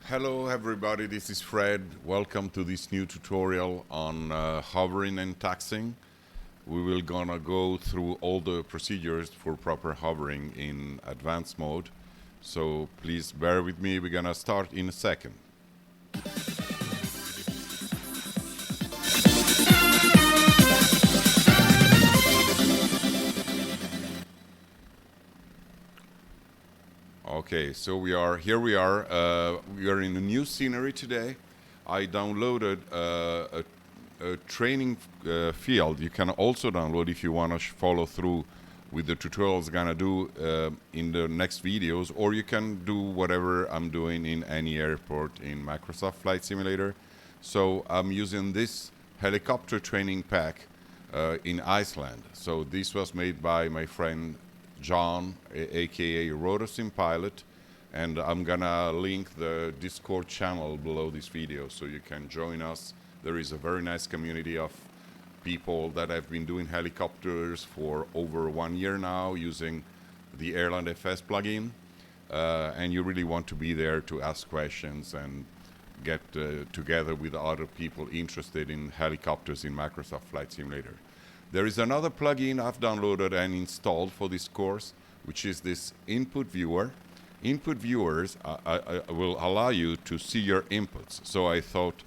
Hello everybody, this is Fred. Welcome to this new tutorial on hovering and taxing. We will gonna go through all the procedures for proper hovering in advanced mode. So please bear with me, we're gonna start in a second. Okay, so we are in a new scenery today. I downloaded a training field. You can also download if you want to follow through with the tutorials gonna do in the next videos, or you can do whatever I'm doing in any airport in Microsoft Flight Simulator. So I'm using this helicopter training pack in Iceland. So this was made by my friend John, aka Rotosim Pilot, and I'm gonna link the Discord channel below this video so you can join us. There is a very nice community of people that have been doing helicopters for over 1 year now using the MSFS plugin, and you really want to be there to ask questions and get together with other people interested in helicopters in Microsoft Flight Simulator. There is another plugin I've downloaded and installed for this course, which is this input viewer. Input viewers will allow you to see your inputs. So I thought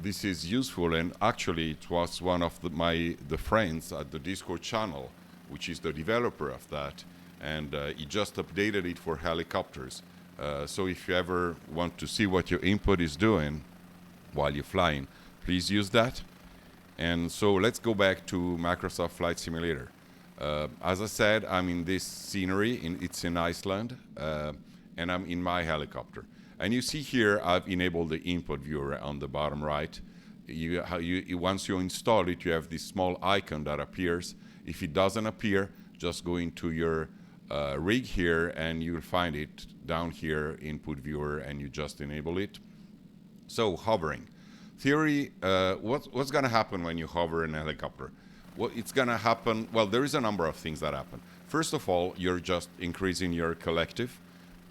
this is useful, and actually it was one of the friends at the Discord channel, which is the developer of that, and he just updated it for helicopters. So if you ever want to see what your input is doing while you're flying, please use that. And so let's go back to Microsoft Flight Simulator. As I said, I'm in this scenery, it's in Iceland, and I'm in my helicopter. And you see here, I've enabled the input viewer on the bottom right. Once you install it, you have this small icon that appears. If it doesn't appear, just go into your rig here, and you'll find it down here, input viewer, and you just enable it. So hovering. Theory, what's going to happen when you hover in a helicopter? Well, it's going to happen, well, there is a number of things that happen. First of all, you're just increasing your collective,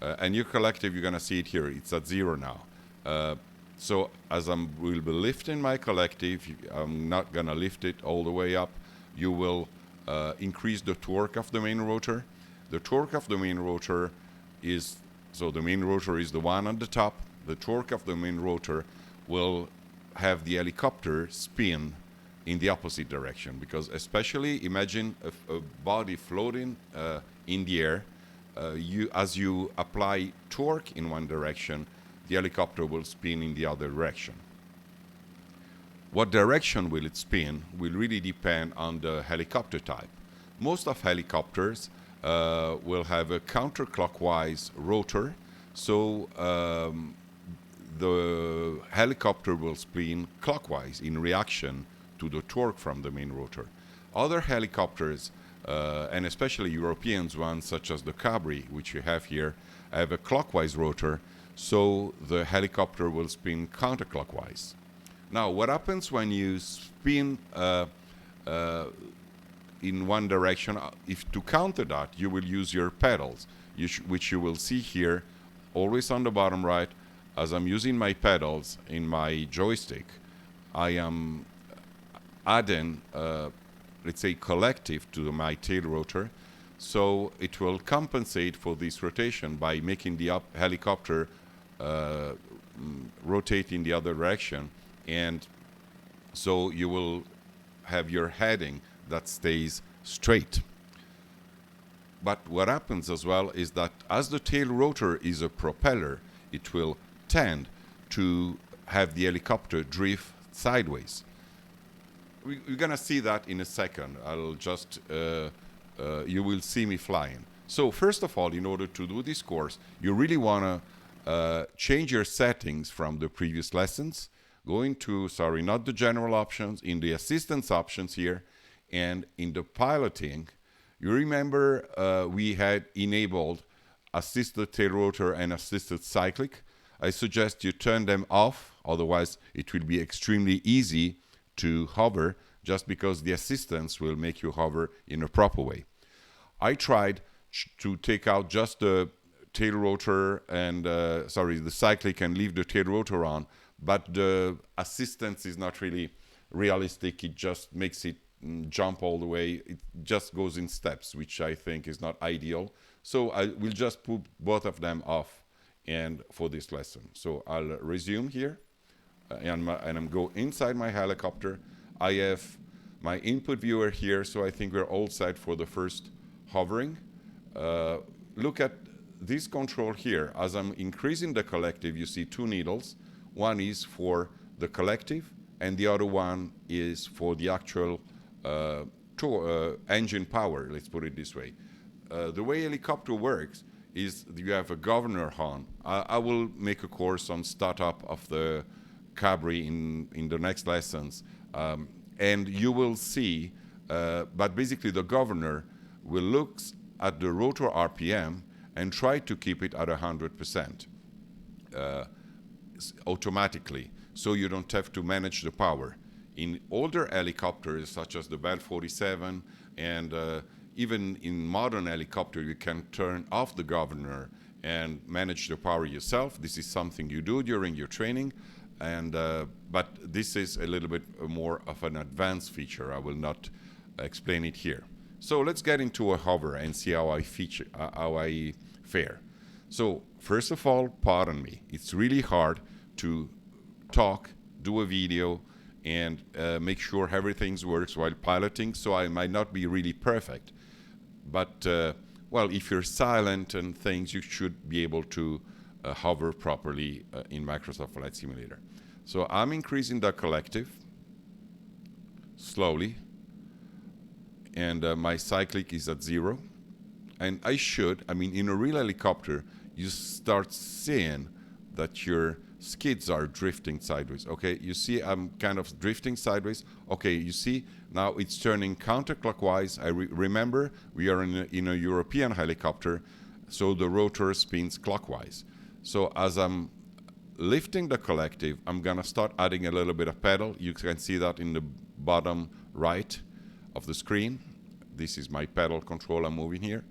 and your collective, you're going to see it here, it's at 0 now. So as I will be lifting my collective, I'm not going to lift it all the way up. You will increase the torque of the main rotor. The torque of the main rotor is, so the main rotor is the one on the top. The torque of the main rotor will have the helicopter spin in the opposite direction, because especially imagine a body floating in the air. As you apply torque in one direction, the helicopter will spin in the other direction. What direction will it spin will really depend on the helicopter type. Most of helicopters will have a counterclockwise rotor, so the helicopter will spin clockwise in reaction to the torque from the main rotor. Other helicopters, and especially European ones such as the Cabri, which you have here, have a clockwise rotor, so the helicopter will spin counterclockwise. Now, what happens when you spin in one direction? If to counter that, you will use your pedals, which you will see here, always on the bottom right. As I'm using my pedals in my joystick, I am adding, let's say, collective to my tail rotor, so it will compensate for this rotation by making the helicopter rotate in the other direction, and so you will have your heading that stays straight. But what happens as well is that as the tail rotor is a propeller, it will tend to have the helicopter drift sideways. We're gonna see that in a second. I'll just, you will see me flying. So first of all, in order to do this course, you really wanna change your settings from the previous lessons. Go into, sorry, not the general options, in the assistance options here, and in the piloting, you remember we had enabled assisted tail rotor and assisted cyclic. I suggest you turn them off, otherwise it will be extremely easy to hover, just because the assistance will make you hover in a proper way. I tried to take out just the tail rotor and, the cyclic and leave the tail rotor on, but the assistance is not really realistic. It just makes it jump all the way. It just goes in steps, which I think is not ideal. So I will just put both of them off and for this lesson. So I'll resume here and I'm go inside my helicopter. I have my input viewer here, so I think we're all set for the first hovering. Look at this control here. As I'm increasing the collective, you see two needles. One is for the collective, and the other one is for the actual engine power, let's put it this way. The way helicopter works is you have a governor horn. I will make a course on startup of the Cabri in the next lessons, and you will see, but basically the governor will look at the rotor RPM and try to keep it at 100% automatically, so you don't have to manage the power. In older helicopters, such as the Bell 47, and even in modern helicopter, you can turn off the governor and manage the power yourself. This is something you do during your training, and but this is a little bit more of an advanced feature. I will not explain it here. So let's get into a hover and see how I fare. So first of all, pardon me. It's really hard to talk, do a video, and make sure everything works while piloting, so I might not be really perfect. But, well, if you're silent and things, you should be able to hover properly in Microsoft Flight Simulator. So I'm increasing the collective slowly, and my cyclic is at 0. And I mean, in a real helicopter, you start seeing that your skids are drifting sideways. Okay, you see I'm kind of drifting sideways. Okay, you see now it's turning counterclockwise. Remember, we are in a European helicopter, so the rotor spins clockwise. So as I'm lifting the collective, I'm gonna start adding a little bit of pedal. You can see that in the bottom right of the screen. This is my pedal control I'm moving here.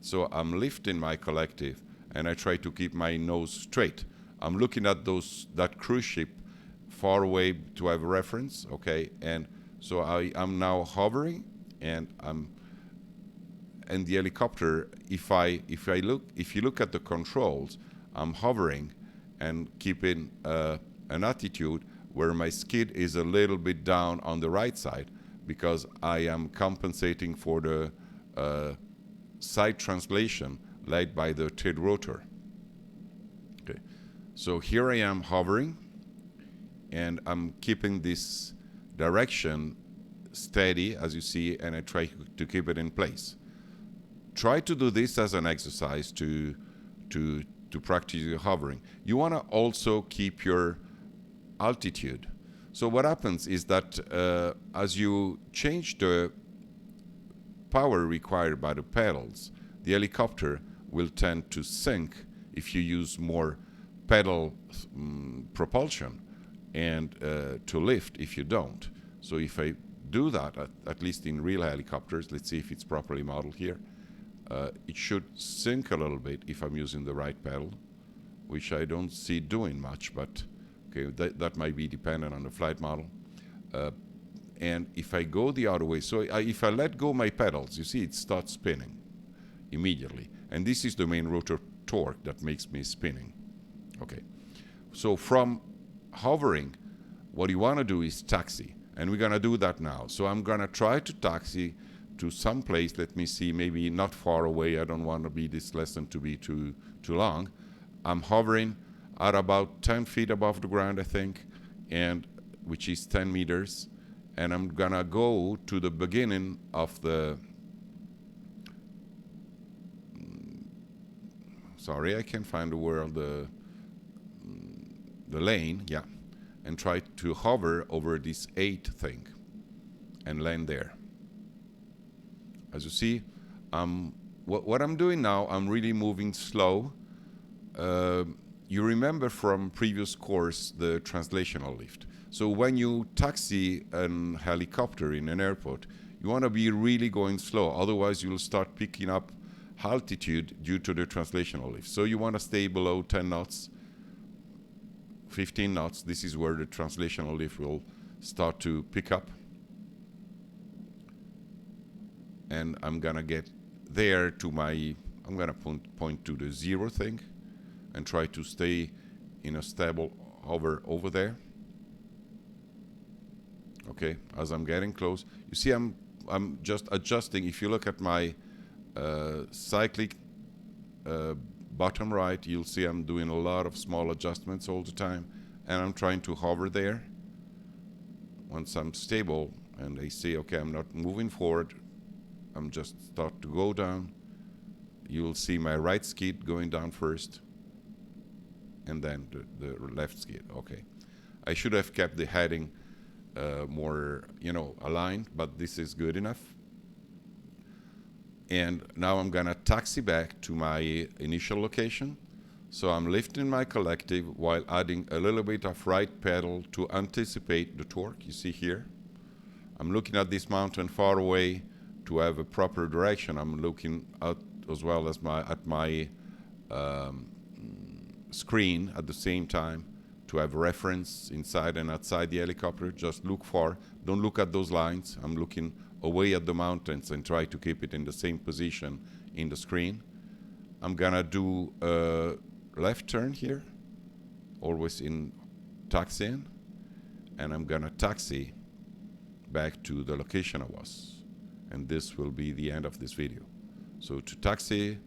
So I'm lifting my collective and I try to keep my nose straight. I'm looking at that cruise ship far away to have a reference, okay? And so I'm now hovering, and the helicopter, if you look at the controls, I'm hovering and keeping an attitude where my skid is a little bit down on the right side, because I am compensating for the side translation led by the tail rotor. Okay. So here I am hovering, and I'm keeping this direction steady, as you see, and I try to keep it in place. Try to do this as an exercise to practice your hovering. You want to also keep your altitude. So what happens is that as you change the power required by the pedals, the helicopter will tend to sink if you use more pedal propulsion, and to lift if you don't. So if I do that, at least in real helicopters, let's see if it's properly modeled here, it should sink a little bit if I'm using the right pedal, which I don't see doing much, but okay, that might be dependent on the flight model. And if I go the other way, so if I let go my pedals, you see it starts spinning immediately. And this is the main rotor torque that makes me spinning. Okay, so from hovering, what you want to do is taxi, and we're going to do that now. So I'm going to try to taxi to some place. Let me see, maybe not far away. I don't want to be this lesson to be too long. I'm hovering at about 10 feet above the ground, I think, and which is 10 meters, and I'm going to go to the beginning of the sorry, I can't find the word, the lane, yeah, and try to hover over this 8 thing and land there. As you see, what I'm doing now, I'm really moving slow. You remember from previous course the translational lift. So when you taxi an helicopter in an airport, you want to be really going slow, otherwise you'll start picking up altitude due to the translational lift. So you want to stay below 10 knots, 15 knots. This is where the translational lift will start to pick up. And I'm gonna get there to my, I'm gonna point to the 0 thing and try to stay in a stable hover over there. Okay, as I'm getting close, you see I'm just adjusting. If you look at my cyclic bottom right, you'll see I'm doing a lot of small adjustments all the time, and I'm trying to hover there. Once I'm stable and I see, okay, I'm not moving forward, I'm just start to go down, you'll see my right skid going down first, and then the left skid. Okay, I should have kept the heading more, aligned, but this is good enough. And now I'm gonna taxi back to my initial location. So I'm lifting my collective while adding a little bit of right pedal to anticipate the torque. You see here, I'm looking at this mountain far away to have a proper direction. I'm looking out as well as at my screen at the same time to have reference inside and outside the helicopter. Just look far, don't look at those lines. I'm looking away at the mountains and try to keep it in the same position in the screen. I'm gonna do a left turn here, always in taxiing, and I'm gonna taxi back to the location I was. And this will be the end of this video. So to taxi,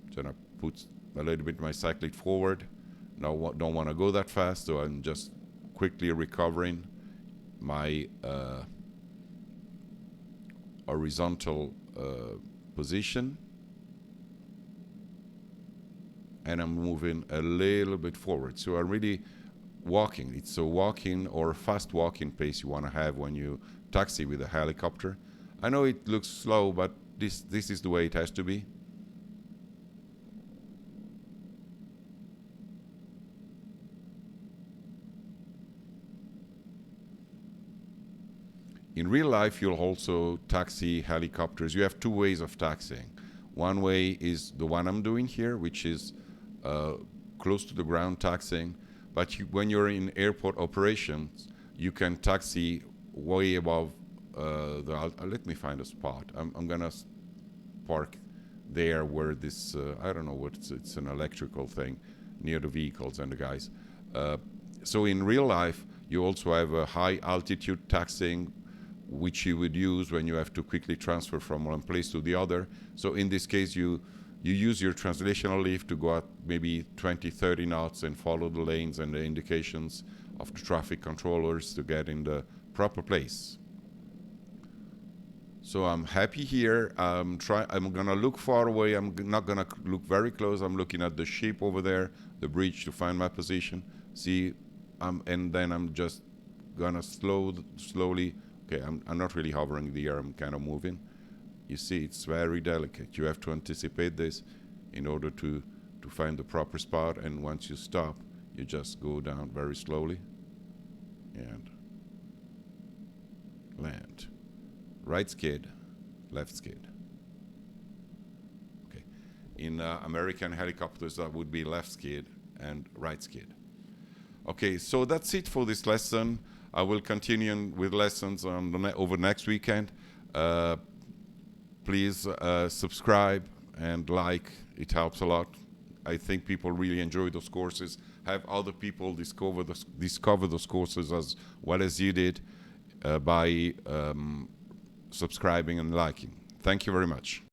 I'm gonna put a little bit my cyclic forward. Now don't want to go that fast, so I'm just quickly recovering my horizontal position, and I'm moving a little bit forward. So I'm really walking. It's a walking or fast walking pace you want to have when you taxi with a helicopter. I know it looks slow, but this is the way it has to be. In real life, you'll also taxi helicopters. You have two ways of taxiing. One way is the one I'm doing here, which is close to the ground taxiing. But when you're in airport operations, you can taxi way above let me find a spot. I'm gonna park there where this, I don't know what it's an electrical thing near the vehicles and the guys. So in real life, you also have a high altitude taxiing, which you would use when you have to quickly transfer from one place to the other. So in this case, you use your translational lift to go at maybe 20, 30 knots and follow the lanes and the indications of the traffic controllers to get in the proper place. So I'm happy here. I'm gonna look far away. I'm not gonna look very close. I'm looking at the ship over there, the bridge, to find my position. See, and then I'm just gonna slowly. Okay, I'm not really hovering there, I'm kind of moving. You see, it's very delicate. You have to anticipate this in order to find the proper spot, and once you stop, you just go down very slowly and land. Right skid, left skid. Okay. In American helicopters, that would be left skid and right skid. Okay, so that's it for this lesson. I will continue with lessons on over next weekend. Please subscribe and like. It helps a lot. I think people really enjoy those courses. Have other people discover those courses as well as you did by subscribing and liking. Thank you very much.